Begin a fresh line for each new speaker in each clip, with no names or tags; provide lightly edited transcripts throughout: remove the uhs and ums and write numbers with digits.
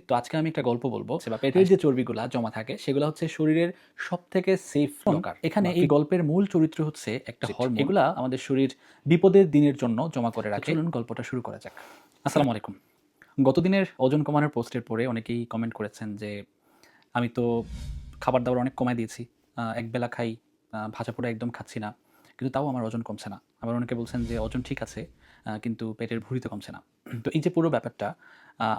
তো আজকে আমি একটা গল্প বলবো বা পেটের যে চর্বিগুলা জমা থাকে সেগুলো হচ্ছে শরীরের সবথেকে সেফ লকার। এখানে এই গল্পের মূল চরিত্র হচ্ছে একটা হরমোন। এগুলা আমাদের শরীর বিপদের দিনের জন্য জমা করে রাখে। চলুন গল্পটা শুরু করা যাক। আসসালামু আলাইকুম। গতদিনের ওজন কমানোর পোস্টের পরে অনেকেই কমেন্ট করেছেন যে আমি তো খাবার-দাবার অনেক কমায় দিয়েছি। একবেলা খাই, ভাজা-পোড়া একদম খাচ্ছি না। কিন্তু তাও আমার ওজন কমছে না। আবার অনেকে বলছেন যে ওজন ঠিক আছে, কিন্তু পেটের ভুঁড়ি তো কমছে না। তো এই যে পুরো ব্যাপারটা,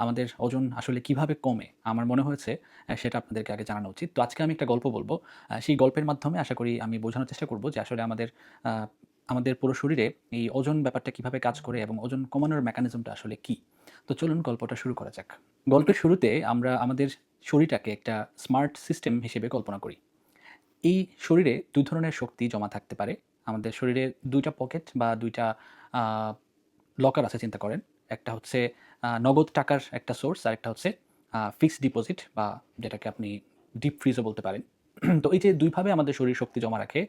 আমাদের ওজন আসলে কিভাবে কমে? আমার মনে হয়েছে সেটা আপনাদেরকে আগে জানানো উচিত। তো আজকে আমি একটা গল্প বলব। সেই গল্পের মাধ্যমে আশা করি আমি বোঝানোর চেষ্টা করব যে আসলে আ আমাদের পুরো শরীরে এই ওজন ব্যাপারটা কিভাবে কাজ করে এবং ওজন কমানোর মেকানিজমটা আসলে কী? তো চলুন গল্পটা শুরু করা যাক। গল্পের শুরুতে আমরা আমাদের শরীরটাকে একটা স্মার্ট সিস্টেম হিসেবে কল্পনা করি। এই শরীরে ২ ধরনের শক্তি জমা থাকতে পারে। আমাদের শরীরে ২ টা পকেট বা ২ টা আ লকার আছে চিন্তা করেন। একটা হচ্ছে নগদ টাকার একটা সোর্স, আরেকটা হচ্ছে ফিক্সড ডিপোজিট বা যেটাকে আপনি ডিপ ফ্রিজও বলতে পারেন। তো এই যে ২ ভাবে আমাদের শরীর শক্তি জমা রাখে।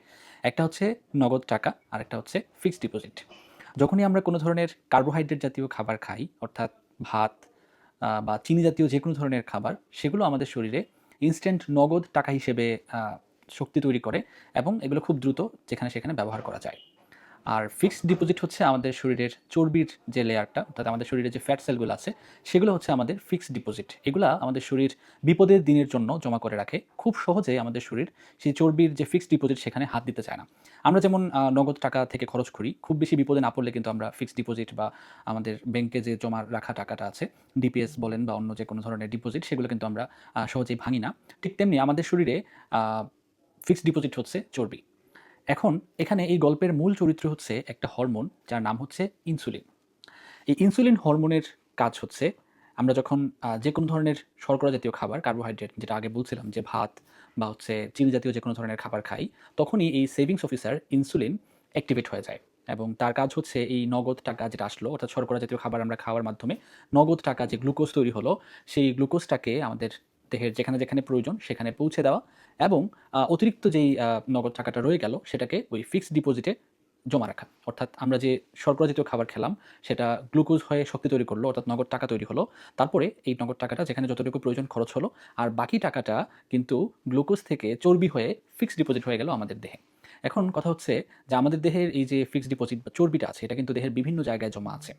একটা হচ্ছে নগদ টাকা, আরেকটা হচ্ছে ফিক্সড ডিপোজিট। যখনই আমরা কোনো ধরনের কার্বোহাইড্রেট জাতীয় খাবার খাই, অর্থাৎ ভাত বা চিনি জাতীয় যেকোনো ধরনের খাবার, সেগুলো আমাদের শরীরে ইনস্ট্যান্ট নগদ টাকা হিসেবে আ শক্তি তৈরি করে এবং এগুলো খুব দ্রুত যেখানে সেখানে ব্যবহার করা যায়। আর ফিক্সড ডিপোজিট হচ্ছে আমাদের শরীরের চর্বির যে লেয়ারটা, অর্থাৎ আমাদের শরীরে যে ফ্যাট সেলগুলো আছে, সেগুলো হচ্ছে আমাদের ফিক্সড ডিপোজিট। এগুলা আমাদের শরীর বিপদের দিনের জন্য জমা করে রাখে। খুব সহজে আমাদের শরীর সেই চর্বির যে ফিক্সড ডিপোজিট সেখানে হাত দিতে চায় না। আমরা যেমন নগদ টাকা থেকে খরচ করি, খুব বেশি বিপদে না পড়লে কিন্তু আমরা ফিক্সড ডিপোজিট বা আমাদের ব্যাংকে যে জমা রাখা টাকাটা আছে, ডিপিএস বলেন বা অন্য যে কোনো ধরনের ডিপোজিট, সেগুলো কিন্তু আমরা সহজেই ভাঙি না। ঠিক তেমনি আমাদের শরীরে আ ফিক্সড ডিপোজিট হচ্ছে চর্বি। এখন এখানে এই গল্পের মূল চরিত্র হচ্ছে একটা হরমোন যার নাম হচ্ছে ইনসুলিন। এই ইনসুলিন হরমোনের কাজ হচ্ছে আমরা যখন যেকোনো ধরনের শর্করা জাতীয় খাবার, কার্বোহাইড্রেট যেটা আগে বলছিলাম যে ভাত বা হচ্ছে চিনি জাতীয় যেকোনো ধরনের খাবার খাই, তখনই এই সেভিংস অফিসার ইনসুলিন অ্যাক্টিভেট হয়ে যায়। এবং তার কাজ হচ্ছে এই নগদ টাকা যেটা আসলো, অর্থাৎ শর্করা জাতীয় খাবার আমরা খাওয়ার মাধ্যমে নগদ টাকা যে গ্লুকোজ তৈরি হলো, সেই গ্লুকোজটাকে আমাদের দেহের যেখানে, যেখানে প্রয়োজন সেখানে পৌঁছে দেওয়া এবং অতিরিক্ত যেই নগদ টাকাটা রয়ে গেল সেটাকে ওই ফিক্সড ডিপোজিটে জমা রাখা। অর্থাৎ আমরা যে শর্করা জাতীয় খাবার খেলাম সেটা গ্লুকোজ হয়ে শক্তি তৈরি করলো, অর্থাৎ নগদ টাকা তৈরি হলো। তারপরে এই নগদ টাকাটা যেখানে যতটুকু প্রয়োজন খরচ হলো, আর বাকি টাকাটা কিন্তু গ্লুকোজ থেকে চর্বি হয়ে ফিক্সড ডিপোজিট হয়ে গেল আমাদের দেহে। এখন কথা হচ্ছে যে আমাদের দেহের এই যে ফিক্সড ডিপোজিট বা চর্বিটা আছে এটা কিন্তু দেহের বিভিন্ন জায়গায় জমা আছে।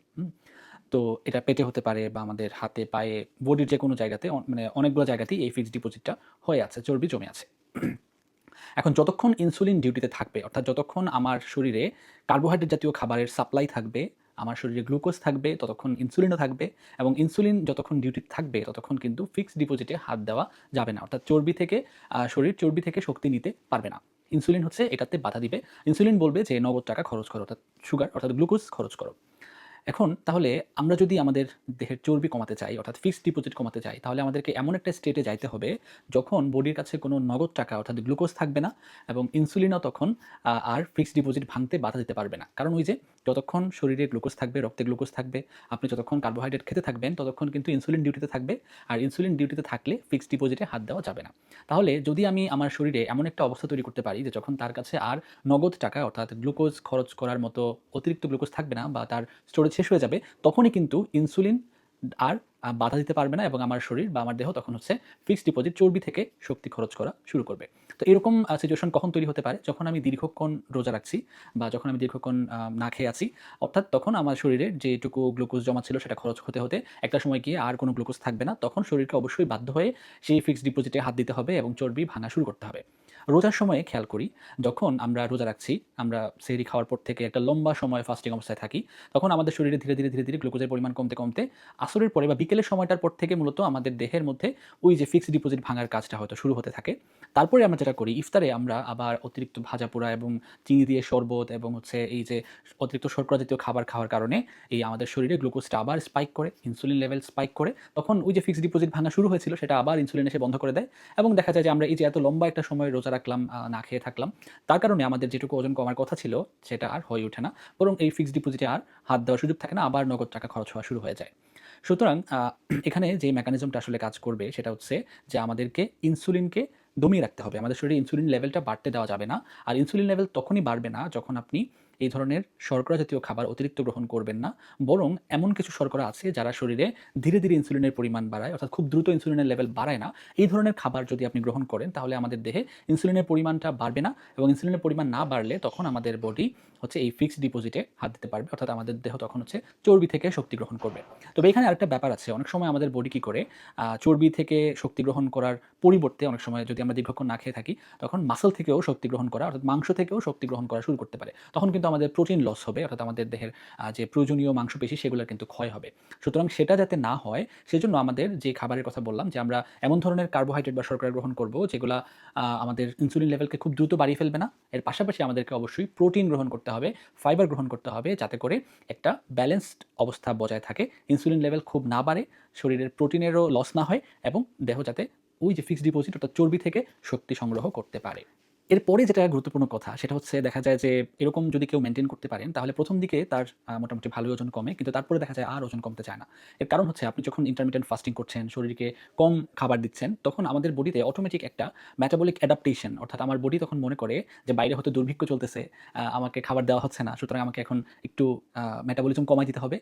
তো এটা পেটে হতে পারে বা আমাদের হাতে, পায়ে, বডির যেকোনো জায়গাতে মানে অনেকগুলো জায়গাতেই এই ফিক্সড ডিপোজিটটা হয়ে আছে, চর্বি জমে আছে। এখন যতক্ষণ ইনসুলিন ডিউটিতে থাকবে, অর্থাৎ যতক্ষণ আমার শরীরে কার্বোহাইড্রেট জাতীয় খাবারের সাপ্লাই থাকবে, আমার শরীরে গ্লুকোজ থাকবে, ততক্ষণ ইনসুলিনও থাকবে এবং ইনসুলিন যতক্ষণ ডিউটিতে থাকবে, ততক্ষণ কিন্তু ফিক্সড ডিপোজিটে হাত দেওয়া যাবে না। অর্থাৎ চর্বি থেকে শরীর চর্বি থেকে শক্তি নিতে পারবে না। ইনসুলিন হচ্ছে এটাতে বাধা দিবে। ইনসুলিন বলবে যে নগদ টাকা খরচ করো, অর্থাৎ সুগার অর্থাৎ গ্লুকোজ খরচ করো। এখন তাহলে আমরা যদি আমাদের দেহের চর্বি কমাতে চাই, অর্থাৎ ফিক্সড ডিপোজিট কমাতে চাই, তাহলে আমাদেরকে এমন একটা স্টেটে যাইতে হবে যখন বডির কাছে কোনো নগদ টাকা অর্থাৎ গ্লুকোজ থাকবে না এবং ইনসুলিনও তখন আর ফিক্সড ডিপোজিট ভাঙতে বাধা দিতে পারবে না। কারণ ওই যে যতক্ষণ শরীরে গ্লুকোজ থাকবে, রক্তে গ্লুকোজ থাকবে, আপনি যতক্ষণ কার্বোহাইড্রেট খেতে থাকবেন ততক্ষণ কিন্তু ইনসুলিন ডিউটিতে থাকবে। আর ইনসুলিন ডিউটিতে থাকলে ফিক্সড ডিপোজিটে হাত দেওয়া যাবে না। তাহলে যদি আমি আমার শরীরে এমন একটা অবস্থা তৈরি করতে পারি যে যখন তার কাছে আর নগদ টাকা অর্থাৎ গ্লুকোজ খরচ করার মতো অতিরিক্ত গ্লুকোজ থাকবে না বা তার স্টোরেজ শেষ হয়ে যাবে, তখনই কিন্তু ইনসুলিন আর বাধা দিতে পারবে না এবং আমার শরীর বা আমার দেহ তখন হচ্ছে ফিক্সড ডিপোজিট চর্বি থেকে শক্তি খরচ করা শুরু করবে। তো এরকম সিচুয়েশন কখন তৈরি হতে পারে? যখন আমি দীর্ঘক্ষণ রোজা রাখছি বা যখন আমি দীর্ঘক্ষণ না খেয়ে আছি। অর্থাৎ তখন আমার শরীরে যেটুকু গ্লুকোজ জমা ছিল সেটা খরচ হতে, হতে একটা সময় গিয়ে আর কোনো গ্লুকোজ থাকবে না। তখন শরীরকে অবশ্যই বাধ্য হয়ে সেই ফিক্সড ডিপোজিটে হাত দিতে হবে এবং চর্বি ভাঙা শুরু করতে হবে। রোজার সময়ে খেয়াল করি, যখন আমরা রোজা রাখছি, আমরা সেহরি খাওয়ার পর থেকে একটা লম্বা সময় ফাস্টিং অবস্থায় থাকি, তখন আমাদের শরীরে ধীরে, ধীরে, ধীরে, ধীরে গ্লুকোজের পরিমাণ কমতে, কমতে আসরের পরে বা বিকেলের সময়টার পর থেকে মূলত আমাদের দেহের মধ্যে ওই যে ফিক্সড ডিপোজিট ভাঙার কাজটা হয়তো শুরু হতে থাকে। তারপরে আমরা যেটা করি, ইফতারে আমরা আবার অতিরিক্ত ভাজাপোড়া এবং চিনি দিয়ে শরবত এবং হচ্ছে এই যে অতিরিক্ত শর্করা জাতীয় খাবার খাওয়ার কারণে এই আমাদের শরীরে গ্লুকোজটা আবার স্পাইক করে, ইনসুলিন লেভেল স্পাইক করে। তখন ওই যে ফিক্সড ডিপোজিট ভাঙা শুরু হয়েছিল সেটা আবার ইনসুলিন এসে বন্ধ করে দেয় এবং দেখা যায় যে আমরা এই যে এত লম্বা একটা সময় রোজা রাখলাম, না খেয়ে থাকলাম, তার কারণে আমাদের যেটুকু ওজন কমার কথা ছিল সেটা আর হয়ে ওঠে না। বরং এই ফিক্সড ডিপোজিটে আর হাত দেওয়ার সুযোগ থাকে না, আবার নগদ টাকা খরচ হওয়া শুরু হয়ে যায়। সুতরাং এখানে যে মেকানিজমটা আসলে কাজ করবে সেটা হচ্ছে যে আমাদেরকে ইনসুলিনকে দমিয়ে রাখতে হবে। আমাদের শরীরে ইনসুলিন লেভেলটা বাড়তে দেওয়া যাবে না। আর ইনসুলিন লেভেল তখনই বাড়বে না যখন আপনি এই ধরনের শর্করা জাতীয় খাবার অতিরিক্ত গ্রহণ করবেন না। বরং এমন কিছু শর্করা আছে যারা শরীরে ধীরে, ধীরে ইনসুলিনের পরিমাণ বাড়ায়, অর্থাৎ খুব দ্রুত ইনসুলিনের লেভেল বাড়ায় না। এই ধরনের খাবার যদি আপনি গ্রহণ করেন তাহলে আমাদের দেহে ইনসুলিনের পরিমাণটা বাড়বে না, এবং ইনসুলিনের পরিমাণ না বাড়লে তখন আমাদের বডি হচ্ছে এই ফিক্সড ডিপোজিটে হাত দিতে পারবে, অর্থাৎ আমাদের দেহ তখন হচ্ছে চর্বি থেকে শক্তি গ্রহণ করবে। তবে এখানে আরেকটা ব্যাপার আছে, অনেক সময় আমাদের বডি কী করে চর্বি থেকে শক্তি গ্রহণ করার পরিবর্তে অনেক সময় যদি আমরা দীর্ঘক্ষণ না খেয়ে থাকি তখন মাসল থেকেও শক্তি গ্রহণ করা, অর্থাৎ মাংস থেকেও শক্তি গ্রহণ করা শুরু করতে পারে। তখন কিন্তু আমাদের প্রোটিন লস হবে, অর্থাৎ আমাদের দেহের যে প্রয়োজনীয় মাংসপেশি সেগুলোর কিন্তু ক্ষয় হবে। সুতরাং সেটা যাতে না হয় সেজন্য আমাদের যে খাবারের কথা বললাম যে আমরা এমন ধরনের কার্বোহাইড্রেট বা শর্করা গ্রহণ করব যেগুলা আমাদের ইনসুলিন লেভেলকে খুব দ্রুত বাড়িয়ে ফেলবে না। এর পাশাপাশি আমাদেরকে অবশ্যই প্রোটিন গ্রহণ করতে হবে, ফাইবার গ্রহণ করতে হবে, যাতে করে একটা ব্যালেন্সড অবস্থা বজায় থাকে, ইনসুলিন লেভেল খুব না বাড়ে, শরীরের প্রোটিনেরও লস না হয়, এবং দেহ যাতে ওই যে ফিক্সড ডিপোজিট অর্থাৎ চর্বি থেকে শক্তি সংগ্রহ করতে পারে। এরপরে যেটা গুরুত্বপূর্ণ কথা সেটা হচ্ছে দেখা যায় যে এরকম যদি কেউ মেনটেন করতে পারেন তাহলে প্রথম দিকে তার মোটামুটি ভালোই ওজন কমে, কিন্তু তারপরে দেখা যায় আর ওজন কমতে চায় না। এর কারণ হচ্ছে আপনি যখন ইন্টারমিটেন্ট ফাস্টিং করছেন, শরীরকে কম খাবার দিচ্ছেন, তখন আমাদের বডিতে অটোমেটিক একটা মেটাবলিক অ্যাডাপ্টেশন, অর্থাৎ আমার বডি তখন মনে করে যে বাইরে হয়তো দুর্ভিক্ষ চলতেছে, আমাকে খাবার দেওয়া হচ্ছে না, সুতরাং আমাকে এখন একটু মেটাবলিজম কমাই দিতে হবে,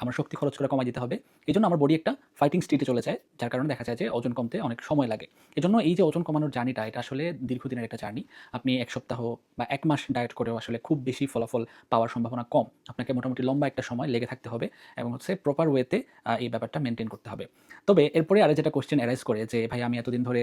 আমার শক্তি খরচ করে কমাই দিতে হবে। এই জন্য আমার বডি একটা ফাইটিং স্টেটে চলে যায়, যার কারণে দেখা যায় যে ওজন কমতে অনেক সময় লাগে। এজন্য এই যে ওজন কমানোর জার্নিটা, এটা আসলে দীর্ঘদিনের একটা জার্নি। আপনি ১ সপ্তাহ বা ১ মাস ডায়েট করেও আসলে খুব বেশি ফলাফল পাওয়ার সম্ভাবনা কম। আপনাকে মোটামুটি লম্বা একটা সময় লেগে থাকতে হবে এবং হচ্ছে প্রপার ওয়েতে এই ব্যাপারটা মেইনটেইন করতে হবে। তবে এরপরে আরো যেটা কোয়েশ্চেন অ্যারাইজ করে যে ভাই আমি এতদিন ধরে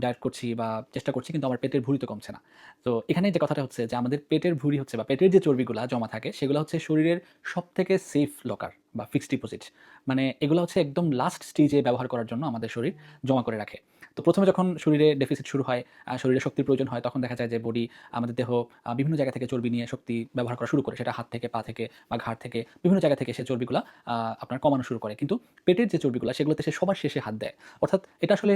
ডায়েট করছি বা চেষ্টা করছি কিন্তু আমার পেটের ভুঁড়ি তো কমছে না। তো এখানে যে কথাটা হচ্ছে যে আমাদের পেটের ভুঁড়ি হচ্ছে বা পেটের যে চর্বিগুলা জমা থাকে সেগুলো হচ্ছে শরীরের সবথেকে সেফ লকার বা ফিক্সড ডিপোজিট। মানে এগুলো হচ্ছে একদম লাস্ট স্টেজে ব্যবহার করার জন্য আমাদের শরীর জমা করে রাখে। তো প্রথমে যখন শরীরে ডেফিসিট শুরু হয়, শরীরে শক্তির প্রয়োজন হয়, তখন দেখা যায় যে বডি, আমাদের দেহ বিভিন্ন জায়গা থেকে চর্বি নিয়ে শক্তি ব্যবহার করা শুরু করে। সেটা হাত থেকে, পা থেকে বা ঘাড় থেকে, বিভিন্ন জায়গা থেকে সে চর্বিগুলা আপনার কমানো শুরু করে। কিন্তু পেটের যে চর্বিগুলা সেগুলোতে সে সবার শেষে হাত দেয়। অর্থাৎ এটা আসলে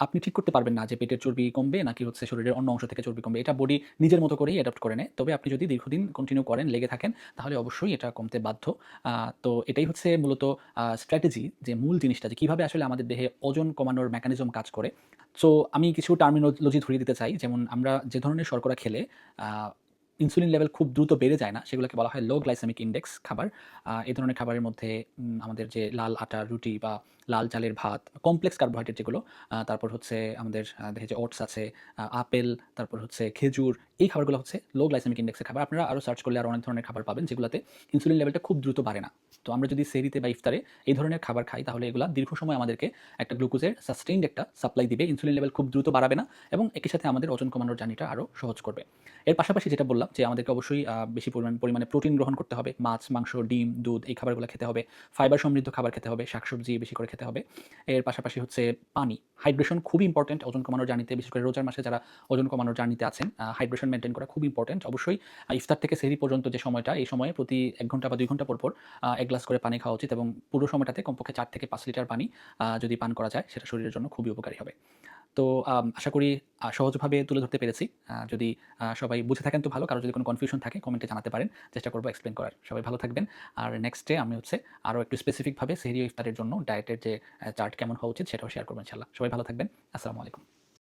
আপনি ঠিক করতে পারবেন না যে পেটের চর্বি কমবে নাকি হচ্ছে শরীরের অন্য অংশ থেকে চর্বি কমবে। এটা বডি নিজের মতো করেই অ্যাডপ্ট করে নেয়। তবে আপনি যদি দীর্ঘদিন কন্টিনিউ করেন, লেগে থাকেন, তাহলে অবশ্যই এটা কমতে বাধ্য। তো এটাই হচ্ছে মূলত স্ট্র্যাটেজি, যে মূল জিনিসটা যে কিভাবে আসলে আমাদের দেহে ওজন কমানোর মেকানিজম কাজ করে। সো আমি কিছু টার্মিনোলজি ধরিয়ে দিতে চাই। যেমন আমরা যে ধরনের শর্করা খেলে আ ইনসুলিন লেভেল খুব দ্রুত বেড়ে যায় না, সেগুলোকে বলা হয় লো গ্লাইসেমিক ইনডেক্স খাবার। এই ধরনের খাবারের মধ্যে আমাদের যে লাল আটার রুটি বা লাল চালের ভাত, কমপ্লেক্স কার্বোহাইড্রেট যেগুলো, তারপর হচ্ছে আমাদের দেখে যে ওটস আছে, আপেল, তারপর হচ্ছে খেজুর, এই খাবারগুলো হচ্ছে লো গ্লাইসেমিক ইনডেক্সের খাবার। আপনারা আরও সার্চ করলে আরও অনেক ধরনের খাবার পাবেন যেগুলোতে ইনসুলিন লেভেলটা খুব দ্রুত বাড়ে না। তো আমরা যদি সেহরিতে বা ইফতারে এই ধরনের খাবার খাই তাহলে এগুলা দীর্ঘ সময় আমাদেরকে একটা গ্লুকোজের সাস্টেইনড একটা সাপ্লাই দিবে, ইনসুলিন লেভেল খুব দ্রুত বাড়াবে না, এবং একই সাথে আমাদের ওজন কমানোর জার্নিটা আরও সহজ করবে। এর পাশাপাশি যেটা বললাম যে আমাদেরকে অবশ্যই বেশি পরিমাণে প্রোটিন গ্রহণ করতে হবে, মাছ, মাংস, ডিম, দুধ এই খাবারগুলো খেতে হবে, ফাইবার সমৃদ্ধ খাবার খেতে হবে, শাকসবজি বেশি করে খেতে হবে। এর পাশাপাশি হচ্ছে পানি, হাইড্রেশন খুবই ইম্পর্টেন্ট ওজন কমানোর জার্নিতে, বিশেষ করে রোজার মাসে যারা ওজন কমানোর জার্নিতে আছেন, হাইড্রেশন মেনটেন করা খুব ইম্পর্টেন্ট। অবশ্যই ইফতার থেকে সেহরি পর্যন্ত যে সময়টা, এই সময়ে প্রতি ১ ঘন্টা বা ২ ঘন্টা পর ১ গ্লাস করে পানি খাওয়া উচিত, এবং পুরো সময়টাতে কমপক্ষে ৪ থেকে ৫ লিটার পানি যদি পান করা যায় সেটা শরীরের জন্য খুবই উপকারী হবে। তো আশা করি সহজভাবে তুলে ধরতে পেরেছি। যদি সবাই বুঝে থাকেন তো ভালো। কারো যদি কোনো কনফিউশন থাকে কমেন্টে জানাতে পারেন। চেষ্টা করব এক্সপ্লেইন করার। সবাই ভালো থাকবেন। আর নেক্সট ডে আমি হচ্ছে আরও একটু স্পেসিফিক ভাবে সেহরি ও ইফতারের জন্য ডায়েটের যে চার্ট কেমন হওয়া উচিত সেটাও শেয়ার করব ইনশাআল্লাহ। সবাই ভালো থাকবেন। আসসালামু আলাইকুম।